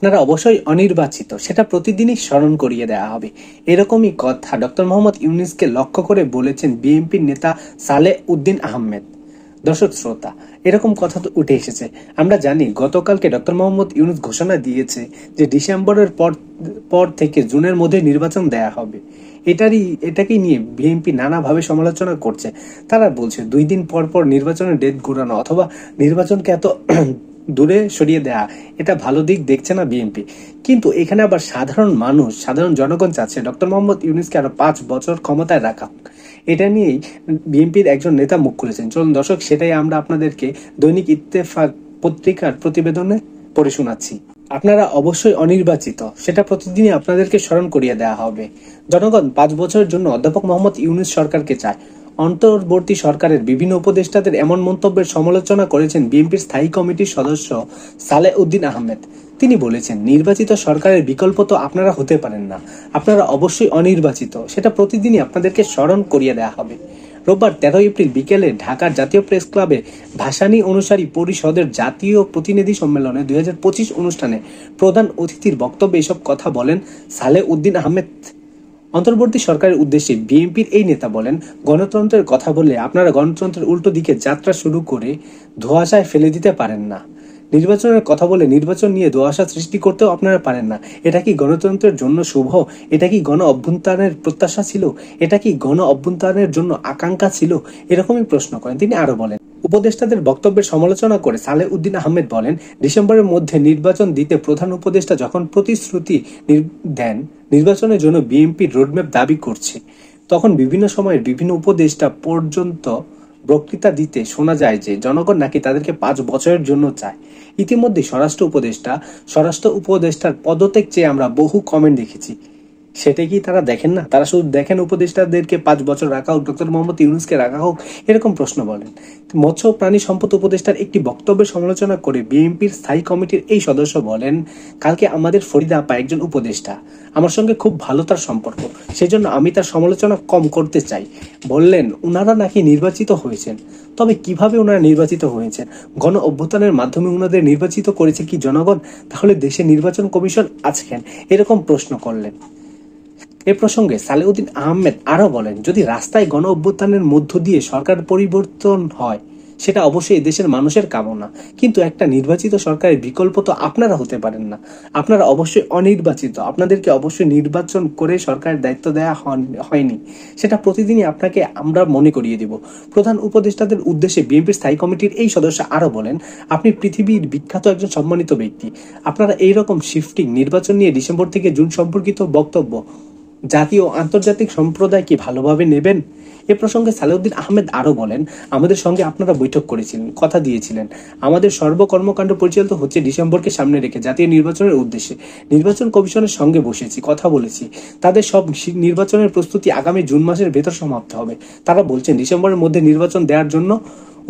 আপনারা অবশ্যই অনির্বাচিত, সেটা প্রতিদিনই স্মরণ করিয়ে দেওয়া হবে। এরকমই কথা ডক্টর মোহাম্মদ ইউনূসকে লক্ষ্য করে বলেছেন বিএনপির নেতা সালেহ উদ্দিন আহমেদ। দর্শক শ্রোতা, এরকম কথা তো উঠে এসেছে। আমরা জানি গতকালকে ডক্টর মোহাম্মদ ইউনূস ঘোষণা দিয়েছে যে ডিসেম্বরের পর থেকে জুনের মধ্যে নির্বাচন দেয়া হবে। এটাকেই নিয়ে বিএনপি নানাভাবে সমালোচনা করছে। তারা বলছে 2 দিন পর পর নির্বাচনের ডেট ঘোরানো অথবা নির্বাচনকে এত দূরে সরিয়ে দেয়া, এটা ভালো দিক দেখছে না বিএনপি। কিন্তু এখানে আবার সাধারণ জনগণ চাচ্ছে ডক্টর মোহাম্মদ ইউনূসকে আরো 5 বছর ক্ষমতায় রাখা। এটা নিয়েই বিএনপির একজন নেতা মুখ খুলেছেন। চলুন দর্শক, সেটাই আমরা আপনাদেরকে দৈনিক ইত্তেফাক পত্রিকার প্রতিবেদনে পড়ে শোনাচ্ছি। আপনারা অবশ্যই অনির্বাচিত, সেটা প্রতিদিনই আপনাদেরকে স্মরণ করিয়ে দেওয়া হবে। জনগণ 5 বছরের জন্য অধ্যাপক মোহাম্মদ ইউনূস সরকারকে চায়। অন্তর্বর্তী সরকারের বিভিন্ন উপদেষ্টাদের এমন মন্তব্যের সমালোচনা করেছেন বিএনপির স্থায়ী কমিটির সদস্য সালেহ উদ্দিন আহমেদ। তিনি বলেছেন, নির্বাচিত সরকারের বিকল্প তো আপনারা হতে পারেন না, আপনারা অবশ্যই অনির্বাচিত, সেটা প্রতিদিনই আপনাদেরকে স্মরণ করিয়ে দেওয়া হবে। রোববার 13 এপ্রিল বিকেলে ঢাকার জাতীয় প্রেস ক্লাবে ভাসানী অনুসারী পরিষদের জাতীয় প্রতিনিধি সম্মেলনে 2025 অনুষ্ঠানে প্রধান অতিথির বক্তব্যে এসব কথা বলেন সালেহ উদ্দিন আহমেদ। অন্তর্বর্তী সরকারের উদ্দেশ্যে বিএনপির এই নেতা বলেন, গণতন্ত্রের কথা বললে আপনারা গণতন্ত্রের উল্টো দিকে যাত্রা শুরু করে ধোঁয়াশায় ফেলে দিতে পারেন না। নির্বাচনের কথা বলে নির্বাচন নিয়ে ধোঁয়াশা সৃষ্টি করতেও আপনারা পারেন না। এটা কি গণতন্ত্রের জন্য শুভ? এটা কি গণ অভ্যুত্থানের প্রত্যাশা ছিল? এটা কি গণ অভ্যুত্থানের জন্য আকাঙ্ক্ষা ছিল? এরকমই প্রশ্ন করেন তিনি। আরো বলেন, উপদেষ্টাদের বক্তব্যের সমালোচনা করে সালেহ উদ্দিন আহমেদ বলেন, ডিসেম্বরের মধ্যে নির্বাচন দিতে প্রধান উপদেষ্টা যখন প্রতিশ্রুতি দেন নির্বাচনের জন্য বিএনপির রোডম্যাপ দাবি করছে, তখন বিভিন্ন সময়ের বিভিন্ন উপদেষ্টা পর্যন্ত বক্তৃতা দিতে শোনা যায় যে জনগণ নাকি তাদেরকে 5 বছরের জন্য চায়। ইতিমধ্যে স্বরাষ্ট্র উপদেষ্টার পদত্যাগ চেয়ে আমরা বহু কমেন্ট দেখেছি। সেটা কি তারা দেখেন না? তারা শুধু দেখেন উপদেষ্টাদেরকে 5 বছর রাখা হোক, ডক্টর মোহাম্মদ ইউনূসকে রাখা হোক, এরকম প্রশ্ন বলেন। মৎস্য ও প্রাণী সম্পদ উপদেষ্টার একটি বক্তব্যের সমালোচনা করে বিএনপির স্থায়ী কমিটির এই সদস্য বলেন, কালকে আমাদের ফরিদা আপা একজন উপদেষ্টা, আমার সঙ্গে খুব ভালো তার সম্পর্ক, সেজন্য আমি তার সমালোচনা কম করতে চাই। বললেন, উনারা নাকি নির্বাচিত হয়েছেন। তবে কিভাবে ওনারা নির্বাচিত হয়েছেন? গণ অভ্যুত্থানের মাধ্যমে ওনাদের নির্বাচিত করেছে কি জনগণ? তাহলে দেশে নির্বাচন কমিশন আছে কেন? এরকম প্রশ্ন করলেন। এ প্রসঙ্গে সালেহ উদ্দিন আহমেদ আরো বলেন, যদি রাস্তায় গণ অভ্যুত্থানের মধ্য দিয়ে সরকার পরিবর্তন হয়, সেটা অবশ্যই দেশের মানুষের কামনা, কিন্তু একটা নির্বাচিত সরকারের বিকল্প তো আপনারা হতে পারেন না। আপনারা অবশ্যই অনির্বাচিত, আপনাদেরকে অবশ্যই নির্বাচন করে সরকারের দায়িত্ব দেওয়া হয়নি, সেটা প্রতিদিনই আপনাকে আমরা মনে করিয়ে দিব। প্রধান উপদেষ্টাদের উদ্দেশ্যে বিএনপির স্থায়ী কমিটির এই সদস্য আরো বলেন, আপনি পৃথিবীর বিখ্যাত একজন সম্মানিত ব্যক্তি, আপনারা এইরকম শিফটিং নির্বাচন নিয়ে ডিসেম্বর থেকে জুন সম্পর্কিত বক্তব্য জাতীয় ও আন্তর্জাতিক সম্প্রদায় কি ভালোভাবে নেবেন? এ প্রসঙ্গে সালেহ উদ্দিন আহমেদ আরো বলেন, আমাদের সঙ্গে আপনারা বৈঠক করেছিলেন, কথা দিয়েছিলেন, আমাদের সর্বকর্মকাণ্ড পরিচালিত হচ্ছে ডিসেম্বরকে সামনে রেখে জাতীয় নির্বাচনের উদ্দেশ্যে। নির্বাচন কমিশনের সঙ্গে বসেছি, কথা বলেছি, তাদের সব নির্বাচনের প্রস্তুতি আগামী জুন মাসের ভেতর সমাপ্ত হবে। তারা বলছেন ডিসেম্বরের মধ্যে নির্বাচন দেওয়ার জন্য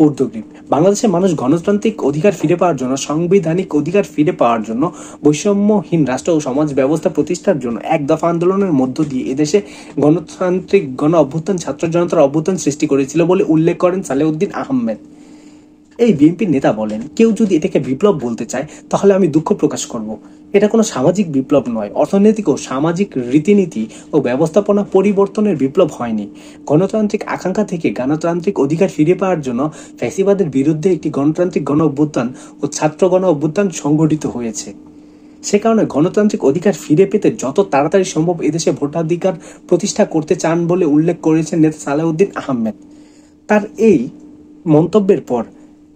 উদ্যোগী। বাংলাদেশের মানুষ গণতান্ত্রিক অধিকার ফিরে পাওয়ার জন্য, সাংবিধানিক অধিকার ফিরে পাওয়ার জন্য, বৈষম্যহীন রাষ্ট্র ও সমাজ ব্যবস্থা প্রতিষ্ঠার জন্য এক দফা আন্দোলনের মধ্য দিয়ে এদেশে গণতান্ত্রিক গণ অভ্যুত্থান ছাত্র জনতার অভ্যুত্থান সৃষ্টি করেছিল বলে উল্লেখ করেন সালেহ উদ্দিন আহমেদ। এই বিএনপির নেতা বলেন, কেউ যদি এটাকে বিপ্লব বলতে চায় তাহলে আমি দুঃখ প্রকাশ করব। এটা কোনো সামাজিক বিপ্লব নয়, অর্থনৈতিক ও সামাজিক রীতিনীতি ও ব্যবস্থাপনা পরিবর্তনের বিপ্লব হয়নি। গণতান্ত্রিক আকাঙ্ক্ষা থেকে গণতান্ত্রিক অধিকার ফিরে পাওয়ার জন্য ফ্যাসিবাদের বিরুদ্ধে একটি গণতান্ত্রিক গণ অভ্যুত্থান ও ছাত্র গণ অভ্যুত্থান সংগঠিত হয়েছে। সে কারণে গণতান্ত্রিক অধিকার ফিরে পেতে যত তাড়াতাড়ি সম্ভব এদেশে ভোটাধিকার প্রতিষ্ঠা করতে চান বলে উল্লেখ করেছেন নেতা সালেহ উদ্দিন আহমেদ। তার এই মন্তব্যের পর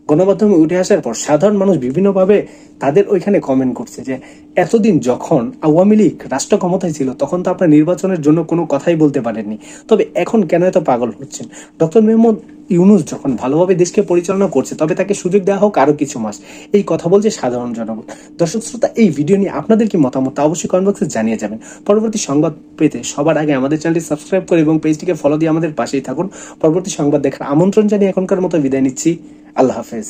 গণমাধ্যমে উঠে আসার পর সাধারণ মানুষ বিভিন্নভাবে তাদের ওইখানে কমেন্ট করছে যে এতদিন যখন আওয়ামী লীগ রাষ্ট্র ক্ষমতায় ছিল তখন তো আপনার নির্বাচনের জন্য কোনো কথাই বলতে পারেননি, তবে এখন কেন এত পাগল হচ্ছেন? ডক্টর মোহাম্মদ ইউনূস যখন ভালোভাবে দেশকে পরিচালনা করছে তবে তাকে সুযোগ দেওয়া হোক আরো কিছু মাস, এই কথা বলছে সাধারণ জনগণ। দর্শক শ্রোতা, এই ভিডিও নিয়ে আপনাদের কি মতামত অবশ্যই কমেন্ট বক্সে জানিয়ে যাবেন। পরবর্তী সংবাদ পেতে সবার আগে আমাদের চ্যানেলটি সাবস্ক্রাইব করে এবং পেজটিকে ফলো দিয়ে আমাদের পাশেই থাকুন। পরবর্তী সংবাদ দেখার আমন্ত্রণ জানিয়ে এখনকার মতো বিদায় নিচ্ছি। আল্লাহ হাফেজ।